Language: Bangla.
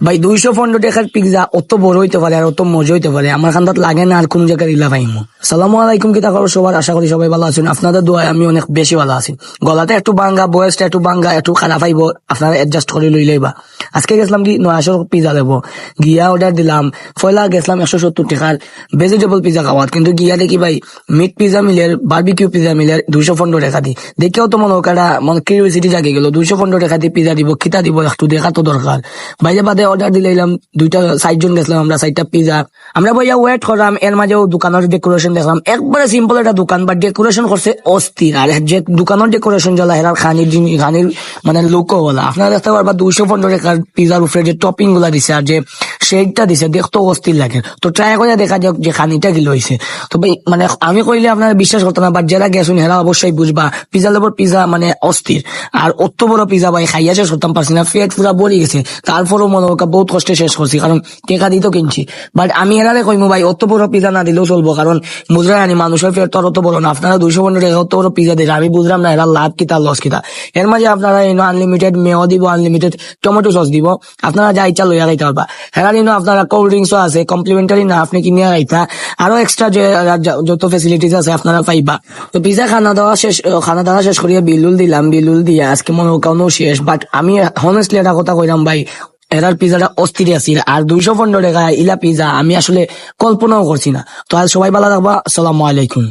ভাই 215 টাকার পিৎজা অত বড় হইতে পারে আর অত মজা হইতে পারে আমার খান্দাত লাগে না আর কোন জায়গায় ইলা পাইমু। সালামু আলাইকুম, কি খবর সবার? আশা করি সবাই ভালো আছেন। আপনাদের দোয়ায় আমি অনেক বেশি ভালো আছি। গলাতে একটু ভাঙ্গা, বয়সটা একটু ভাঙ্গা, একটু খারাপ আইব, আপনারা অ্যাডজাস্ট করে লইলেইবা। আজকে গেছিলাম কি 900 পিৎজা দেবো, গিয়া অর্ডার দিলাম। পয়লা গেছিলাম 170 টাকার ভেজিটেবল পিৎজা খাওয়াত, কিন্তু গিয়া দেখি ভাই মিট পিৎজা মিলের, বারবিকিউ পিৎজা মিলের 215 টাকা দি। দেখেও তো মনে কাটা মনে কিউরিওসিটি জাগে গেল, 215 টাকা দিয়ে পিৎজা দিব, খিতা দিব, একটু দেখা তো দরকার। বাইরে বাদে অর্ডার দিলাম, 60 জন গেছিলাম আমরা, 60টা পিৎজা। আমরা ভাইয়া ওয়েট করলাম, এর মাঝেও দোকানের ডেকোরেশন দেখলাম, একবারে সিম্পল একটা দোকান, বাট ডেকোরেশন করছে অস্থির। আর যে দোকানের ডেকোরেশন জ্বালা হেরার খানির মানে লোকও বলা, আপনারা দেখতে পারবা 215 টাকার পিৎজার উপরে যে টপিং গুলা দিছে আর যে শেডটা দিছে, দেখতে অস্থির লাগে। তো ট্রাই করে দেখা যাক যে খানিটা কি লইছে। তো ভাই মানে আমি কইলে আপনারা বিশ্বাস করতে না, বাট যারা গেছেন হেরা অবশ্যই বুঝবা পিৎজা লেবর পিৎজা মানে অস্থির। আর অত বড় পিৎজা ভাই খাইয়া শেষ করতাম পারছি না, পেট পুরা ভরে গেছে। তারপরও মনে হোক বহুত কষ্টে শেষ করছি, কারণ টেকা দিত কিনছি। বাট আমি এরারে কইমু ভাই অত বড় পিৎজা না দিলেও চলবো, কারণ বুঝলাম আনি মানুষের পেট তো আর অত বড় না। আপনারা 215 টাকা অত বড় পিৎজা দিলে আমি বুঝলাম না এরা লাভ কিতা লস কিতা। এর মাঝে আপনারা আনলিমিটেড মেয় দিব, আনলিমিটেড টমেটো সস দিব, আপনারা যা ইচ্ছা লইয়া খাইতে পারবা। হেরা আপনারা কোল্ড ড্রিঙ্কসও আছে, কমপ্লিমেন্টারি না আপনি কিনিয়া খাইতা, আরো এক্সট্রা যে যত ফেসিলিটিস আছে আপনারা পাইবা। তো পিৎজা খানা দাওয়া শেষ করিয়া বিলুল দিলাম, বিলুল দিয়া আজকে মনে কাউনো শেষ। বাট আমি হনেস্টলি একটা কথা কইলাম ভাই, এরার পিজাটা অস্থির আছিল। আর 215 টাকা ইলা পিজা আমি আসলে কল্পনাও করছি না। তো আজ সবাই ভালো থাকবা, আসসালামু আলাইকুম।